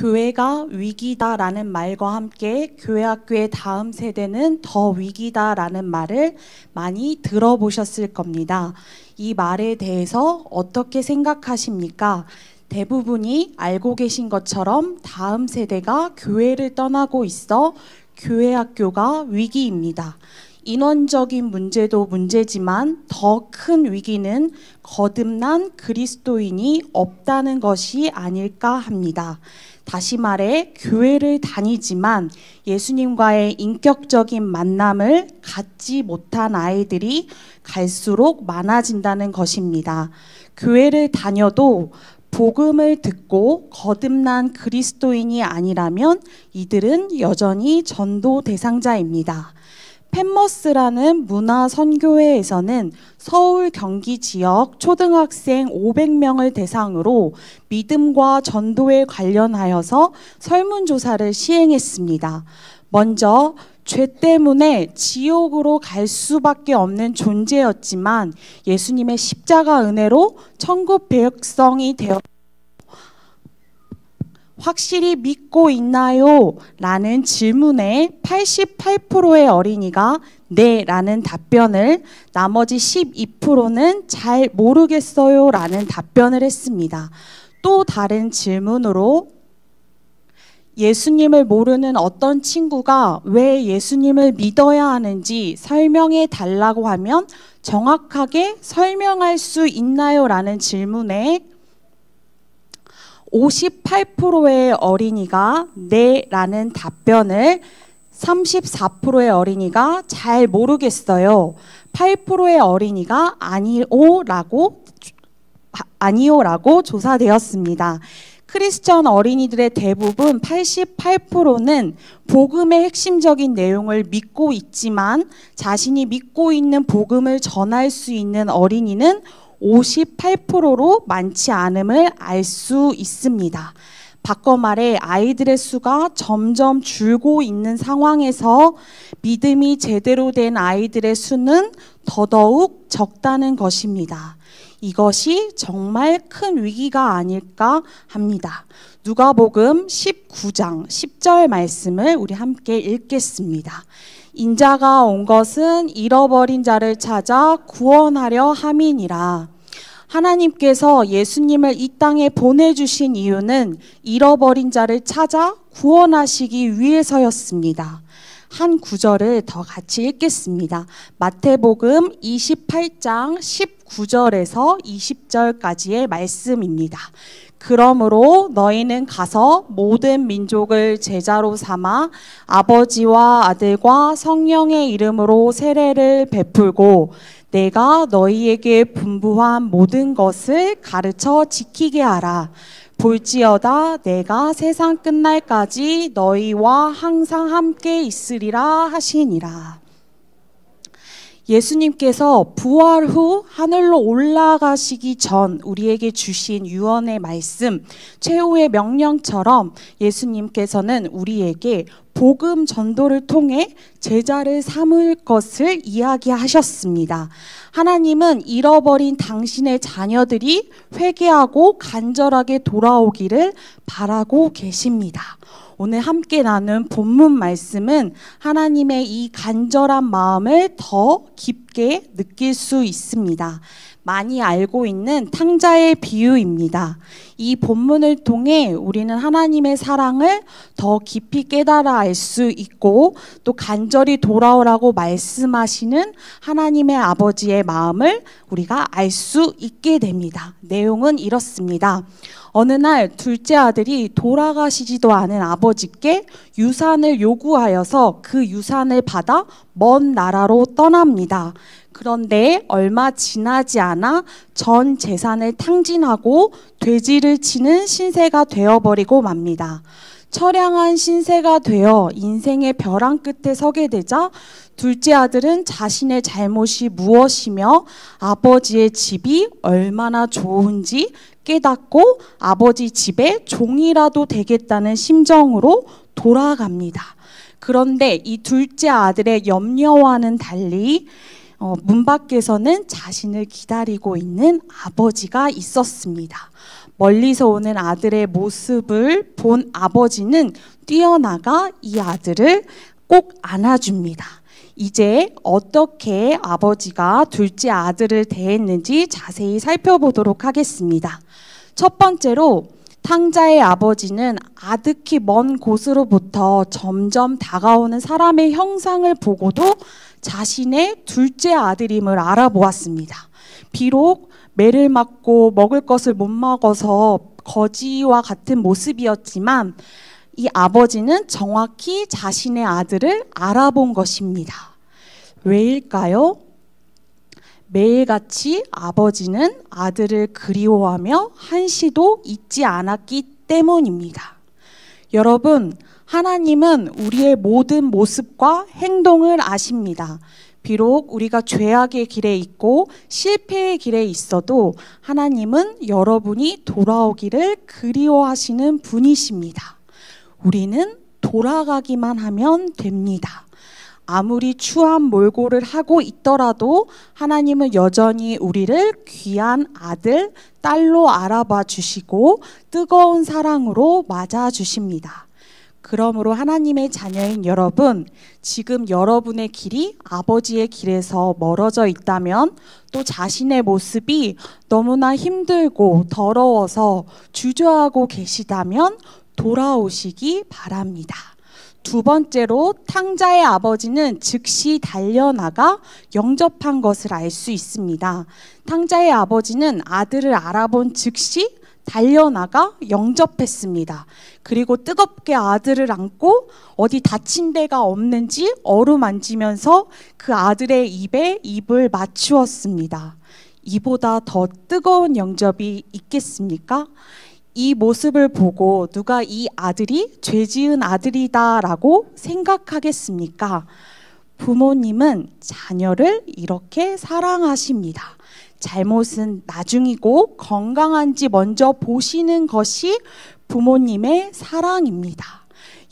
교회가 위기다라는 말과 함께 교회학교의 다음 세대는 더 위기다라는 말을 많이 들어보셨을 겁니다. 이 말에 대해서 어떻게 생각하십니까? 대부분이 알고 계신 것처럼 다음 세대가 교회를 떠나고 있어 교회학교가 위기입니다. 인원적인 문제도 문제지만 더 큰 위기는 거듭난 그리스도인이 없다는 것이 아닐까 합니다. 다시 말해 교회를 다니지만 예수님과의 인격적인 만남을 갖지 못한 아이들이 갈수록 많아진다는 것입니다. 교회를 다녀도 복음을 듣고 거듭난 그리스도인이 아니라면 이들은 여전히 전도 대상자입니다. 펜머스라는 문화선교회에서는 서울 경기 지역 초등학생 500명을 대상으로 믿음과 전도에 관련하여서 설문조사를 시행했습니다. 먼저 죄 때문에 지옥으로 갈 수밖에 없는 존재였지만 예수님의 십자가 은혜로 천국 백성이 되어 확실히 믿고 있나요? 라는 질문에 88%의 어린이가 네 라는 답변을, 나머지 12%는 잘 모르겠어요 라는 답변을 했습니다. 또 다른 질문으로 예수님을 모르는 어떤 친구가 왜 예수님을 믿어야 하는지 설명해 달라고 하면 정확하게 설명할 수 있나요? 라는 질문에 58%의 어린이가 네 라는 답변을, 34%의 어린이가 잘 모르겠어요, 8%의 어린이가 아니요라고 조사되었습니다. 크리스천 어린이들의 대부분 88%는 복음의 핵심적인 내용을 믿고 있지만 자신이 믿고 있는 복음을 전할 수 있는 어린이는 58%로 많지 않음을 알 수 있습니다. 바꿔 말해 아이들의 수가 점점 줄고 있는 상황에서 믿음이 제대로 된 아이들의 수는 더더욱 적다는 것입니다. 이것이 정말 큰 위기가 아닐까 합니다. 누가복음 19장 10절 말씀을 우리 함께 읽겠습니다. 인자가 온 것은 잃어버린 자를 찾아 구원하려 함이니라. 하나님께서 예수님을 이 땅에 보내주신 이유는 잃어버린 자를 찾아 구원하시기 위해서였습니다. 한 구절을 더 같이 읽겠습니다. 마태복음 28장 19절에서 20절까지의 말씀입니다. 그러므로 너희는 가서 모든 민족을 제자로 삼아 아버지와 아들과 성령의 이름으로 세례를 베풀고 내가 너희에게 분부한 모든 것을 가르쳐 지키게 하라. 볼지어다 내가 세상 끝날까지 너희와 항상 함께 있으리라 하시니라. 예수님께서 부활 후 하늘로 올라가시기 전 우리에게 주신 유언의 말씀, 최후의 명령처럼 예수님께서는 우리에게 복음 전도를 통해 제자를 삼을 것을 이야기하셨습니다. 하나님은 잃어버린 당신의 자녀들이 회개하고 간절하게 돌아오기를 바라고 계십니다. 오늘 함께 나눈 본문 말씀은 하나님의 이 간절한 마음을 더 깊게 느낄 수 있습니다. 많이 알고 있는 탕자의 비유입니다. 이 본문을 통해 우리는 하나님의 사랑을 더 깊이 깨달아 알 수 있고 또 간절히 돌아오라고 말씀하시는 하나님의 아버지의 마음을 우리가 알 수 있게 됩니다. 내용은 이렇습니다. 어느 날 둘째 아들이 돌아가시지도 않은 아버지께 유산을 요구하여서 그 유산을 받아 먼 나라로 떠납니다. 그런데 얼마 지나지 않아 전 재산을 탕진하고 돼지를 치는 신세가 되어버리고 맙니다. 처량한 신세가 되어 인생의 벼랑 끝에 서게 되자 둘째 아들은 자신의 잘못이 무엇이며 아버지의 집이 얼마나 좋은지 깨닫고 아버지 집에 종이라도 되겠다는 심정으로 돌아갑니다. 그런데 이 둘째 아들의 염려와는 달리 문 밖에서는 자신을 기다리고 있는 아버지가 있었습니다. 멀리서 오는 아들의 모습을 본 아버지는 뛰어나가 이 아들을 꼭 안아줍니다. 이제 어떻게 아버지가 둘째 아들을 대했는지 자세히 살펴보도록 하겠습니다. 첫 번째로 탕자의 아버지는 아득히 먼 곳으로부터 점점 다가오는 사람의 형상을 보고도 자신의 둘째 아들임을 알아보았습니다. 비록 매를 맞고 먹을 것을 못 먹어서 거지와 같은 모습이었지만 이 아버지는 정확히 자신의 아들을 알아본 것입니다. 왜일까요? 매일같이 아버지는 아들을 그리워하며 한시도 잊지 않았기 때문입니다. 여러분, 하나님은 우리의 모든 모습과 행동을 아십니다. 비록 우리가 죄악의 길에 있고 실패의 길에 있어도 하나님은 여러분이 돌아오기를 그리워하시는 분이십니다. 우리는 돌아가기만 하면 됩니다. 아무리 추한 몰골을 하고 있더라도 하나님은 여전히 우리를 귀한 아들, 딸로 알아봐 주시고 뜨거운 사랑으로 맞아 주십니다. 그러므로 하나님의 자녀인 여러분, 지금 여러분의 길이 아버지의 길에서 멀어져 있다면, 또 자신의 모습이 너무나 힘들고 더러워서 주저하고 계시다면 돌아오시기 바랍니다. 두 번째로 탕자의 아버지는 즉시 달려나가 영접한 것을 알 수 있습니다. 탕자의 아버지는 아들을 알아본 즉시 달려나가 영접했습니다. 그리고 뜨겁게 아들을 안고 어디 다친 데가 없는지 어루만지면서 그 아들의 입에 입을 맞추었습니다. 이보다 더 뜨거운 영접이 있겠습니까? 이 모습을 보고 누가 이 아들이 죄지은 아들이다라고 생각하겠습니까? 부모님은 자녀를 이렇게 사랑하십니다. 잘못은 나중이고 건강한지 먼저 보시는 것이 부모님의 사랑입니다.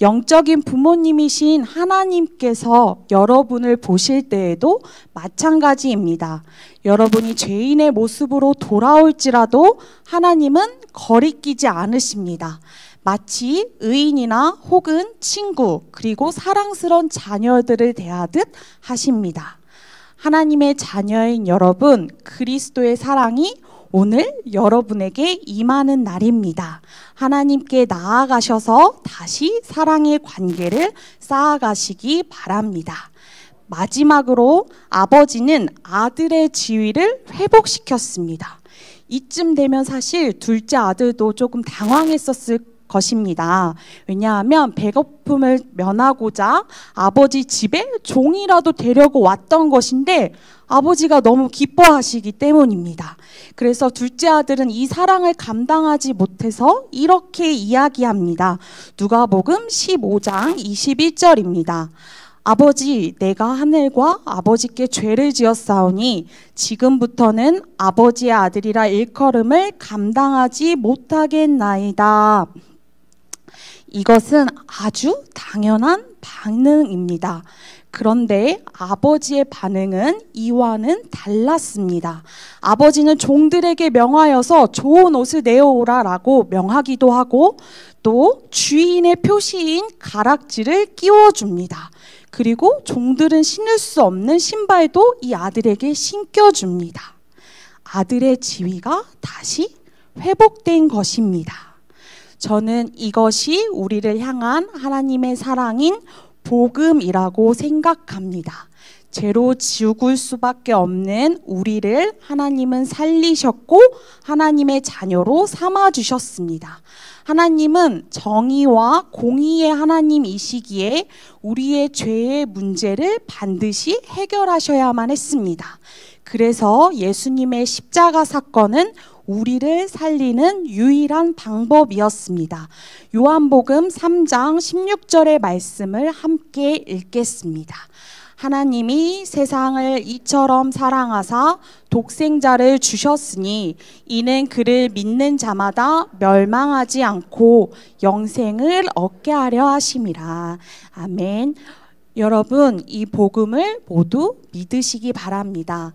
영적인 부모님이신 하나님께서 여러분을 보실 때에도 마찬가지입니다. 여러분이 죄인의 모습으로 돌아올지라도 하나님은 거리끼지 않으십니다. 마치 의인이나 혹은 친구, 그리고 사랑스러운 자녀들을 대하듯 하십니다. 하나님의 자녀인 여러분, 그리스도의 사랑이 오늘 여러분에게 임하는 날입니다. 하나님께 나아가셔서 다시 사랑의 관계를 쌓아가시기 바랍니다. 마지막으로 아버지는 아들의 지위를 회복시켰습니다. 이쯤 되면 사실 둘째 아들도 조금 당황했었을 것입니다. 왜냐하면 배고픔을 면하고자 아버지 집에 종이라도 데려고 왔던 것인데 아버지가 너무 기뻐하시기 때문입니다. 그래서 둘째 아들은 이 사랑을 감당하지 못해서 이렇게 이야기합니다. 누가복음 15장 21절입니다. 아버지, 내가 하늘과 아버지께 죄를 지었사오니 지금부터는 아버지의 아들이라 일컬음을 감당하지 못하겠나이다. 이것은 아주 당연한 반응입니다. 그런데 아버지의 반응은 이와는 달랐습니다. 아버지는 종들에게 명하여서 좋은 옷을 내어오라라고 명하기도 하고 또 주인의 표시인 가락지를 끼워줍니다. 그리고 종들은 신을 수 없는 신발도 이 아들에게 신겨줍니다. 아들의 지위가 다시 회복된 것입니다. 저는 이것이 우리를 향한 하나님의 사랑인 복음이라고 생각합니다. 죄로 죽을 수밖에 없는 우리를 하나님은 살리셨고 하나님의 자녀로 삼아주셨습니다. 하나님은 정의와 공의의 하나님이시기에 우리의 죄의 문제를 반드시 해결하셔야만 했습니다. 그래서 예수님의 십자가 사건은 우리를 살리는 유일한 방법이었습니다. 요한복음 3장 16절의 말씀을 함께 읽겠습니다. 하나님이 세상을 이처럼 사랑하사 독생자를 주셨으니 이는 그를 믿는 자마다 멸망하지 않고 영생을 얻게 하려 하심이라. 아멘. 여러분, 이 복음을 모두 믿으시기 바랍니다.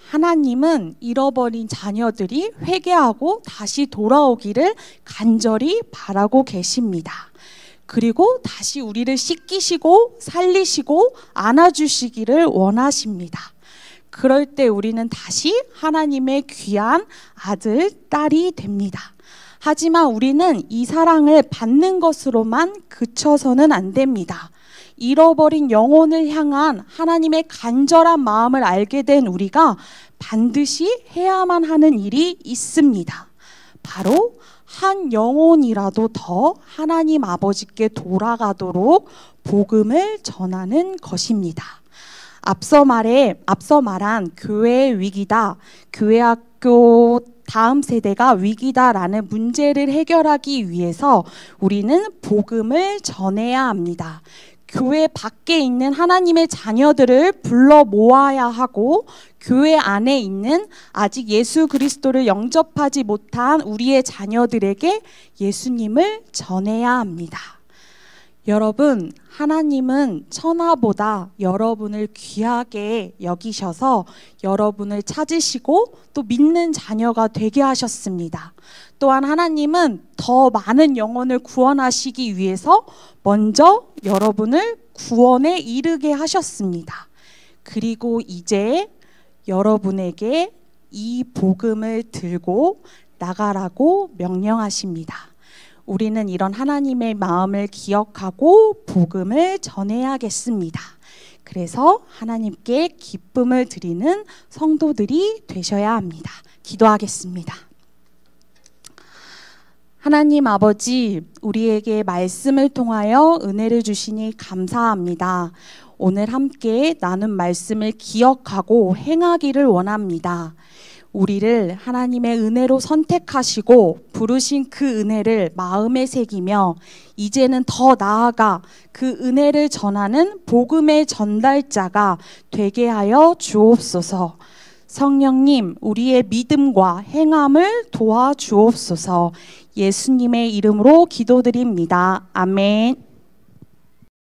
하나님은 잃어버린 자녀들이 회개하고 다시 돌아오기를 간절히 바라고 계십니다. 그리고 다시 우리를 씻기시고 살리시고 안아주시기를 원하십니다. 그럴 때 우리는 다시 하나님의 귀한 아들, 딸이 됩니다. 하지만 우리는 이 사랑을 받는 것으로만 그쳐서는 안 됩니다. 잃어버린 영혼을 향한 하나님의 간절한 마음을 알게 된 우리가 반드시 해야만 하는 일이 있습니다. 바로 한 영혼이라도 더 하나님 아버지께 돌아가도록 복음을 전하는 것입니다. 앞서 말한 교회의 위기다, 교회학교 다음 세대가 위기다라는 문제를 해결하기 위해서 우리는 복음을 전해야 합니다. 교회 밖에 있는 하나님의 자녀들을 불러 모아야 하고 교회 안에 있는 아직 예수 그리스도를 영접하지 못한 우리의 자녀들에게 예수님을 전해야 합니다. 여러분, 하나님은 천하보다 여러분을 귀하게 여기셔서 여러분을 찾으시고 또 믿는 자녀가 되게 하셨습니다. 또한 하나님은 더 많은 영혼을 구원하시기 위해서 먼저 여러분을 구원에 이르게 하셨습니다. 그리고 이제 여러분에게 이 복음을 들고 나가라고 명령하십니다. 우리는 이런 하나님의 마음을 기억하고 복음을 전해야겠습니다. 그래서 하나님께 기쁨을 드리는 성도들이 되셔야 합니다. 기도하겠습니다. 하나님 아버지, 우리에게 말씀을 통하여 은혜를 주시니 감사합니다. 오늘 함께 나눈 말씀을 기억하고 행하기를 원합니다. 우리를 하나님의 은혜로 선택하시고 부르신 그 은혜를 마음에 새기며 이제는 더 나아가 그 은혜를 전하는 복음의 전달자가 되게 하여 주옵소서. 성령님, 우리의 믿음과 행함을 도와주옵소서. 예수님의 이름으로 기도드립니다. 아멘.